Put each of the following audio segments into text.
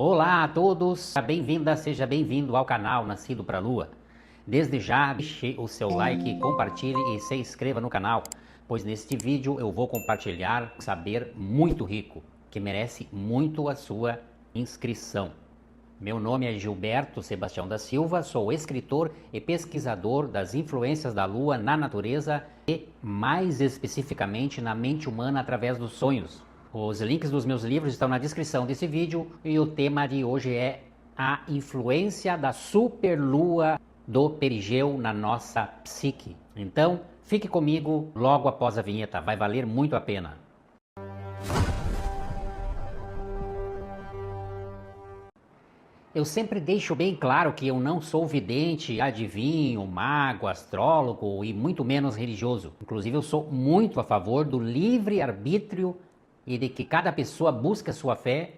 Olá a todos, seja bem-vinda, seja bem-vindo ao canal Nascido para a Lua. Desde já, deixe o seu like, compartilhe e se inscreva no canal, pois neste vídeo eu vou compartilhar um saber muito rico, que merece muito a sua inscrição. Meu nome é Gilberto Sebastião da Silva, sou escritor e pesquisador das influências da Lua na natureza e, mais especificamente, na mente humana através dos sonhos. Os links dos meus livros estão na descrição desse vídeo e o tema de hoje é a influência da superlua do perigeu na nossa psique. Então, fique comigo logo após a vinheta, vai valer muito a pena. Eu sempre deixo bem claro que eu não sou vidente, adivinho, mago, astrólogo e muito menos religioso. Inclusive eu sou muito a favor do livre-arbítrio e de que cada pessoa busque a sua fé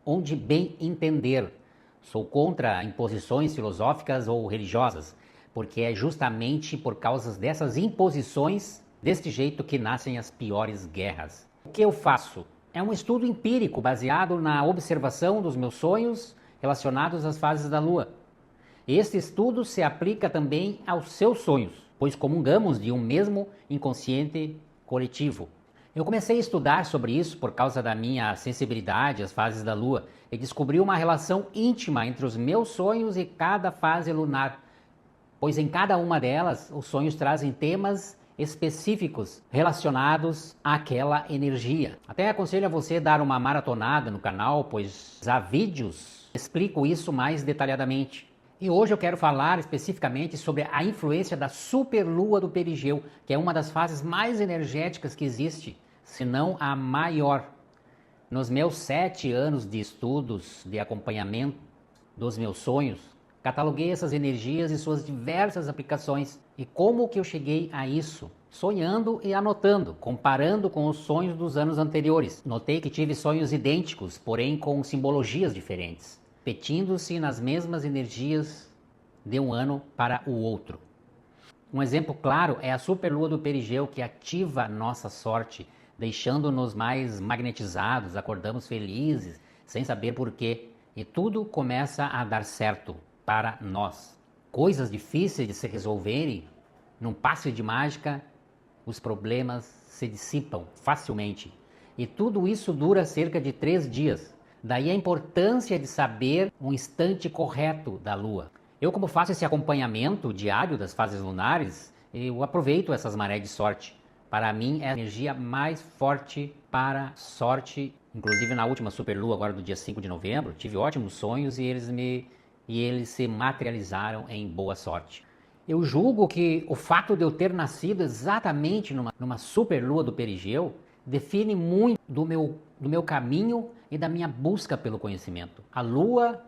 onde bem entender. Sou contra imposições filosóficas ou religiosas, porque é justamente por causa dessas imposições, deste jeito, que nascem as piores guerras. O que eu faço? É um estudo empírico baseado na observação dos meus sonhos relacionados às fases da Lua. Este estudo se aplica também aos seus sonhos, pois comungamos de um mesmo inconsciente coletivo. Eu comecei a estudar sobre isso por causa da minha sensibilidade às fases da Lua e descobri uma relação íntima entre os meus sonhos e cada fase lunar, pois em cada uma delas os sonhos trazem temas específicos relacionados àquela energia. Até aconselho a você dar uma maratonada no canal, pois há vídeos que explicam isso mais detalhadamente. E hoje eu quero falar especificamente sobre a influência da superlua do perigeu, que é uma das fases mais energéticas que existe, se não a maior. Nos meus 7 anos de estudos, de acompanhamento dos meus sonhos, cataloguei essas energias e suas diversas aplicações. E como que eu cheguei a isso? Sonhando e anotando, comparando com os sonhos dos anos anteriores. Notei que tive sonhos idênticos, porém com simbologias diferentes, repetindo-se nas mesmas energias de um ano para o outro. Um exemplo claro é a superlua do perigeu, que ativa nossa sorte, deixando-nos mais magnetizados, acordamos felizes, sem saber porquê, e tudo começa a dar certo para nós. Coisas difíceis de se resolverem, num passe de mágica, os problemas se dissipam facilmente. E tudo isso dura cerca de 3 dias. Daí a importância de saber um instante correto da Lua. Eu, como faço esse acompanhamento diário das fases lunares, eu aproveito essas marés de sorte. Para mim é a energia mais forte para sorte. Inclusive na última superlua, agora do dia 5 de novembro, tive ótimos sonhos e eles se materializaram em boa sorte. Eu julgo que o fato de eu ter nascido exatamente numa superlua do perigeu define muito do meu caminho e da minha busca pelo conhecimento. A lua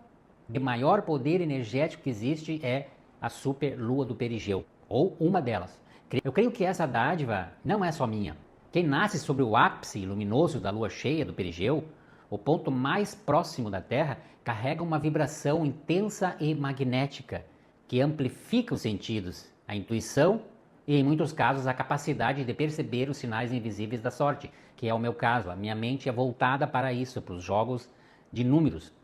de maior poder energético que existe é a superlua do perigeu, ou uma delas. Eu creio que essa dádiva não é só minha. Quem nasce sobre o ápice luminoso da lua cheia do perigeu, o ponto mais próximo da Terra, carrega uma vibração intensa e magnética que amplifica os sentidos, a intuição e, em muitos casos, a capacidade de perceber os sinais invisíveis da sorte, que é o meu caso. A minha mente é voltada para isso, para os jogos de números.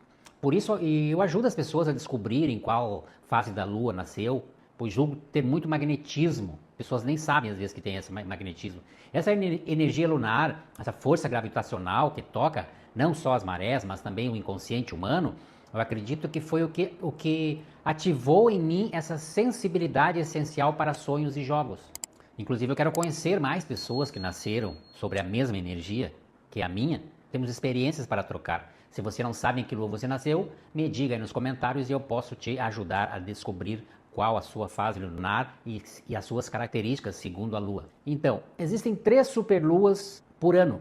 Por isso, eu ajudo as pessoas a descobrirem qual fase da Lua nasceu, pois julgo ter muito magnetismo. Pessoas nem sabem às vezes que tem esse magnetismo. Essa energia lunar, essa força gravitacional que toca não só as marés, mas também o inconsciente humano, eu acredito que foi o que ativou em mim essa sensibilidade essencial para sonhos e jogos. Inclusive eu quero conhecer mais pessoas que nasceram sobre a mesma energia que a minha. Temos experiências para trocar. Se você não sabe em que lua você nasceu, me diga aí nos comentários e eu posso te ajudar a descobrir qual a sua fase lunar e as suas características segundo a Lua. Então, existem 3 superluas por ano,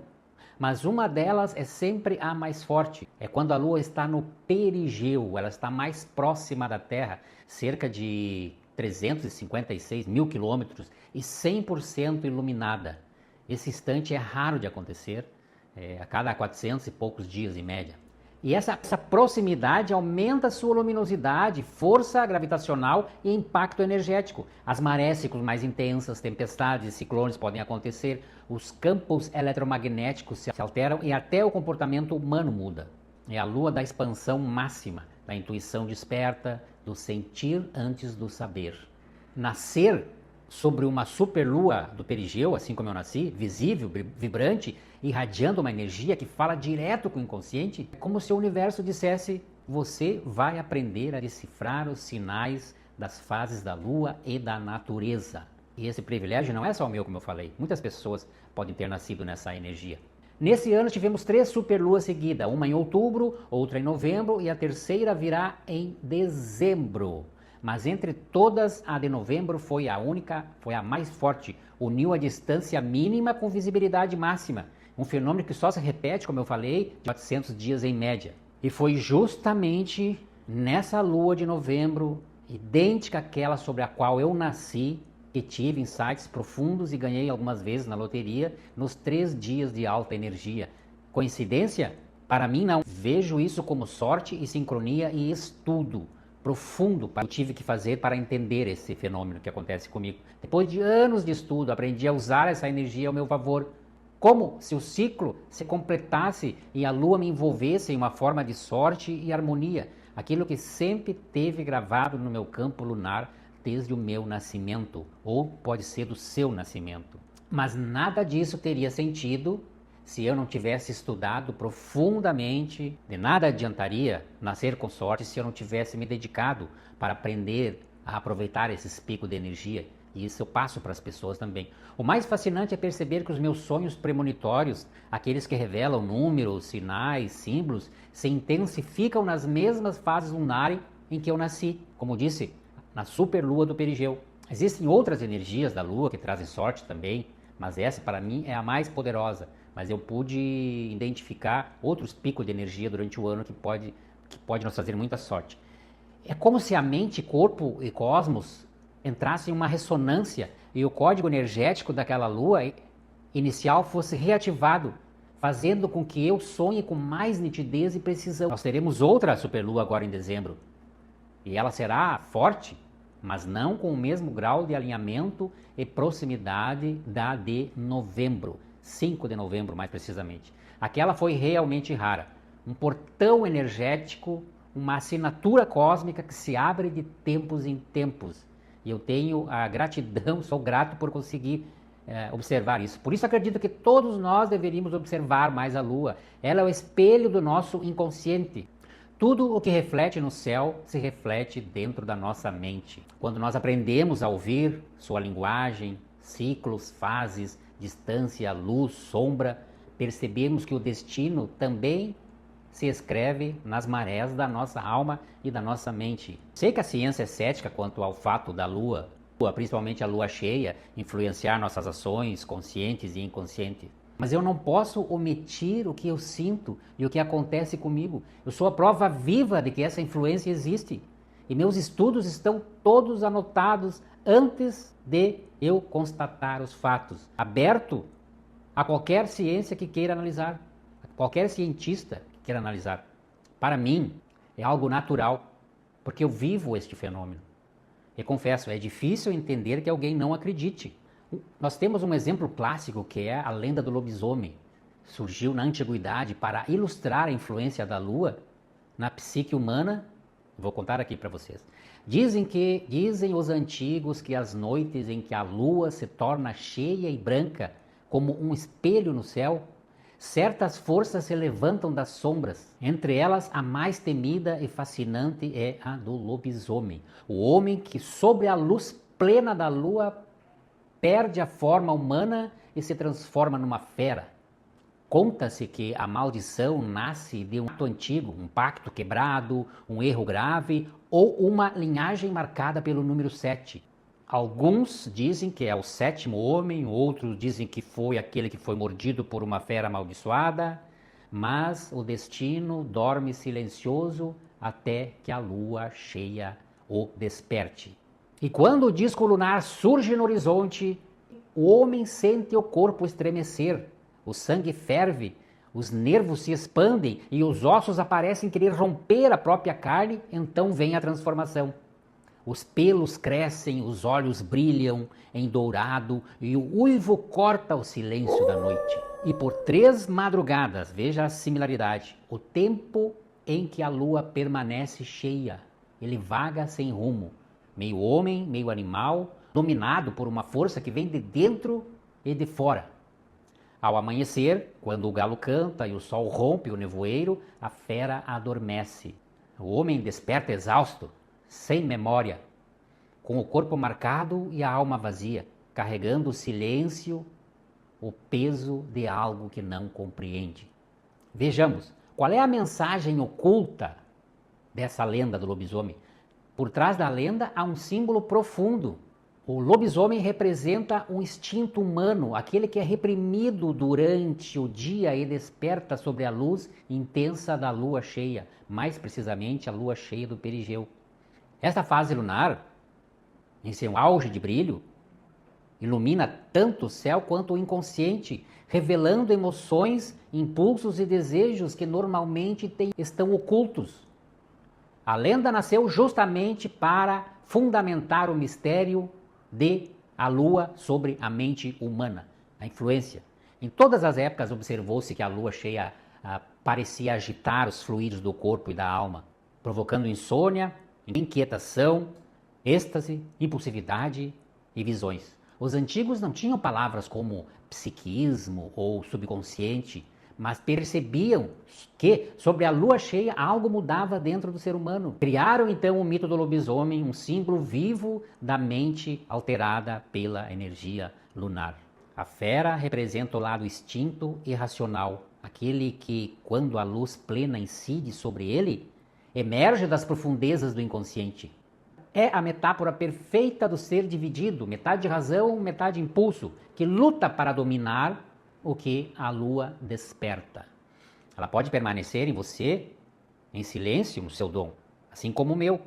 mas uma delas é sempre a mais forte. É quando a Lua está no perigeu, ela está mais próxima da Terra, cerca de 356 mil quilômetros e 100% iluminada. Esse instante é raro de acontecer, a cada 400 e poucos dias em média. E essa proximidade aumenta a sua luminosidade, força gravitacional e impacto energético. As marés ficam mais intensas, tempestades e ciclones podem acontecer, os campos eletromagnéticos se alteram e até o comportamento humano muda. É a lua da expansão máxima, da intuição desperta, do sentir antes do saber. Nascer sobre uma superlua do perigeu, assim como eu nasci, visível, vibrante, irradiando uma energia que fala direto com o inconsciente, é como se o universo dissesse: você vai aprender a decifrar os sinais das fases da lua e da natureza. E esse privilégio não é só o meu, como eu falei. Muitas pessoas podem ter nascido nessa energia. Nesse ano tivemos 3 superluas seguidas, uma em outubro, outra em novembro e a terceira virá em dezembro. Mas entre todas, a de novembro foi a única, foi a mais forte, uniu a distância mínima com visibilidade máxima. Um fenômeno que só se repete, como eu falei, de 400 dias em média. E foi justamente nessa lua de novembro, idêntica àquela sobre a qual eu nasci, que tive insights profundos e ganhei algumas vezes na loteria nos 3 dias de alta energia. Coincidência? Para mim não. Vejo isso como sorte e sincronia e estudo profundo que eu tive que fazer para entender esse fenômeno que acontece comigo. Depois de anos de estudo, aprendi a usar essa energia ao meu favor. Como se o ciclo se completasse e a lua me envolvesse em uma forma de sorte e harmonia. Aquilo que sempre teve gravado no meu campo lunar desde o meu nascimento, ou pode ser do seu nascimento. Mas nada disso teria sentido se eu não tivesse estudado profundamente. De nada adiantaria nascer com sorte se eu não tivesse me dedicado para aprender a aproveitar esses picos de energia. E isso eu passo para as pessoas também. O mais fascinante é perceber que os meus sonhos premonitórios, aqueles que revelam números, sinais, símbolos, se intensificam nas mesmas fases lunares em que eu nasci. Como disse, na superlua do perigeu. Existem outras energias da lua que trazem sorte também, mas essa para mim é a mais poderosa. Mas eu pude identificar outros picos de energia durante o ano que pode nos trazer muita sorte. É como se a mente, corpo e cosmos entrassem em uma ressonância e o código energético daquela lua inicial fosse reativado, fazendo com que eu sonhe com mais nitidez e precisão. Nós teremos outra superlua agora em dezembro. E ela será forte, mas não com o mesmo grau de alinhamento e proximidade da de novembro, 5 de novembro mais precisamente. Aquela foi realmente rara, um portão energético, uma assinatura cósmica que se abre de tempos em tempos. E eu tenho a gratidão, sou grato por conseguir observar isso. Por isso acredito que todos nós deveríamos observar mais a lua. Ela é o espelho do nosso inconsciente. Tudo o que reflete no céu se reflete dentro da nossa mente. Quando nós aprendemos a ouvir sua linguagem, ciclos, fases, distância, luz, sombra, percebemos que o destino também se escreve nas marés da nossa alma e da nossa mente. Sei que a ciência é cética quanto ao fato da lua, principalmente a lua cheia, influenciar nossas ações conscientes e inconscientes. Mas eu não posso omitir o que eu sinto e o que acontece comigo. Eu sou a prova viva de que essa influência existe. E meus estudos estão todos anotados antes de eu constatar os fatos. Aberto a qualquer ciência que queira analisar, a qualquer cientista que queira analisar. Para mim, é algo natural, porque eu vivo este fenômeno. E confesso, é difícil entender que alguém não acredite. Nós temos um exemplo clássico que é a lenda do lobisomem. Surgiu na antiguidade para ilustrar a influência da lua na psique humana. Vou contar aqui para vocês. Dizem os antigos que as noites em que a lua se torna cheia e branca como um espelho no céu, certas forças se levantam das sombras. Entre elas, a mais temida e fascinante é a do lobisomem. O homem que, sob a luz plena da lua, perde a forma humana e se transforma numa fera. Conta-se que a maldição nasce de um ato antigo, um pacto quebrado, um erro grave ou uma linhagem marcada pelo número 7. Alguns dizem que é o 7º homem, outros dizem que foi aquele que foi mordido por uma fera amaldiçoada, mas o destino dorme silencioso até que a lua cheia o desperte. E quando o disco lunar surge no horizonte, o homem sente o corpo estremecer, o sangue ferve, os nervos se expandem e os ossos aparecem querer romper a própria carne, então vem a transformação. Os pelos crescem, os olhos brilham em dourado e o uivo corta o silêncio da noite. E por 3 madrugadas, veja a similaridade, o tempo em que a lua permanece cheia. Ele vaga sem rumo, meio homem, meio animal, dominado por uma força que vem de dentro e de fora. Ao amanhecer, quando o galo canta e o sol rompe o nevoeiro, a fera adormece. O homem desperta exausto, sem memória, com o corpo marcado e a alma vazia, carregando o silêncio, o peso de algo que não compreende. Vejamos, qual é a mensagem oculta dessa lenda do lobisomem? Por trás da lenda há um símbolo profundo. O lobisomem representa um instinto humano, aquele que é reprimido durante o dia e desperta sobre a luz intensa da lua cheia, mais precisamente a lua cheia do perigeu. Esta fase lunar, em seu auge de brilho, ilumina tanto o céu quanto o inconsciente, revelando emoções, impulsos e desejos que normalmente estão ocultos. A lenda nasceu justamente para fundamentar o mistério de a lua sobre a mente humana, a influência. Em todas as épocas observou-se que a lua cheia parecia agitar os fluidos do corpo e da alma, provocando insônia, inquietação, êxtase, impulsividade e visões. Os antigos não tinham palavras como psiquismo ou subconsciente, mas percebiam que sobre a lua cheia algo mudava dentro do ser humano. Criaram então o mito do lobisomem, um símbolo vivo da mente alterada pela energia lunar. A fera representa o lado instinto e racional, aquele que, quando a luz plena incide sobre ele, emerge das profundezas do inconsciente. É a metáfora perfeita do ser dividido, metade razão, metade impulso, que luta para dominar o que a lua desperta. Ela pode permanecer em você, em silêncio, no seu dom, assim como o meu.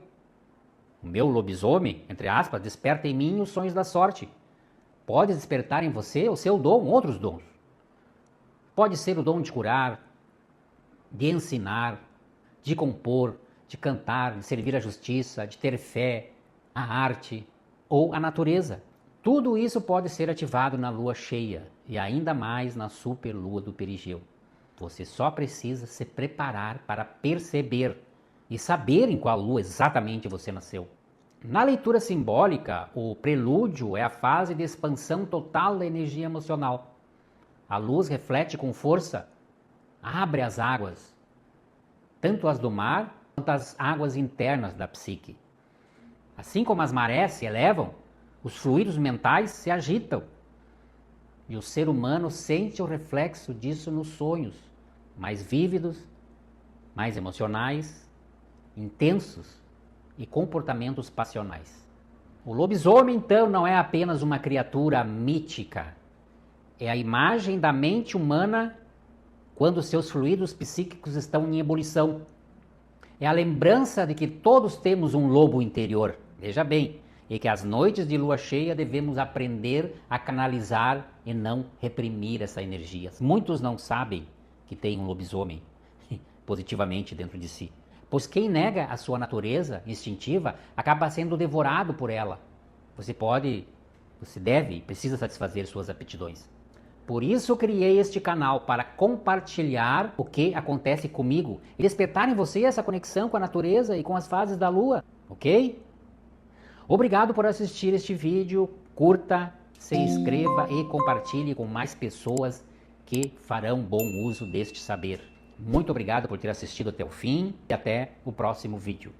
O meu lobisomem, entre aspas, desperta em mim os sonhos da sorte. Pode despertar em você o seu dom, outros dons. Pode ser o dom de curar, de ensinar, de compor, de cantar, de servir à justiça, de ter fé, a arte ou a natureza. Tudo isso pode ser ativado na lua cheia e ainda mais na superlua do perigeu. Você só precisa se preparar para perceber e saber em qual lua exatamente você nasceu. Na leitura simbólica, o prelúdio é a fase de expansão total da energia emocional. A luz reflete com força, abre as águas, tanto as do mar quanto as águas internas da psique. Assim como as marés se elevam, os fluidos mentais se agitam. E o ser humano sente o reflexo disso nos sonhos, mais vívidos, mais emocionais, intensos e comportamentos passionais. O lobisomem, então, não é apenas uma criatura mítica. É a imagem da mente humana quando seus fluidos psíquicos estão em ebulição. É a lembrança de que todos temos um lobo interior, veja bem, e que às noites de lua cheia devemos aprender a canalizar e não reprimir essa energia. Muitos não sabem que tem um lobisomem positivamente dentro de si, pois quem nega a sua natureza instintiva acaba sendo devorado por ela. Você deve e precisa satisfazer suas aptidões. Por isso criei este canal, para compartilhar o que acontece comigo e despertar em você essa conexão com a natureza e com as fases da lua, ok? Obrigado por assistir este vídeo, curta, se inscreva e compartilhe com mais pessoas que farão bom uso deste saber. Muito obrigado por ter assistido até o fim e até o próximo vídeo.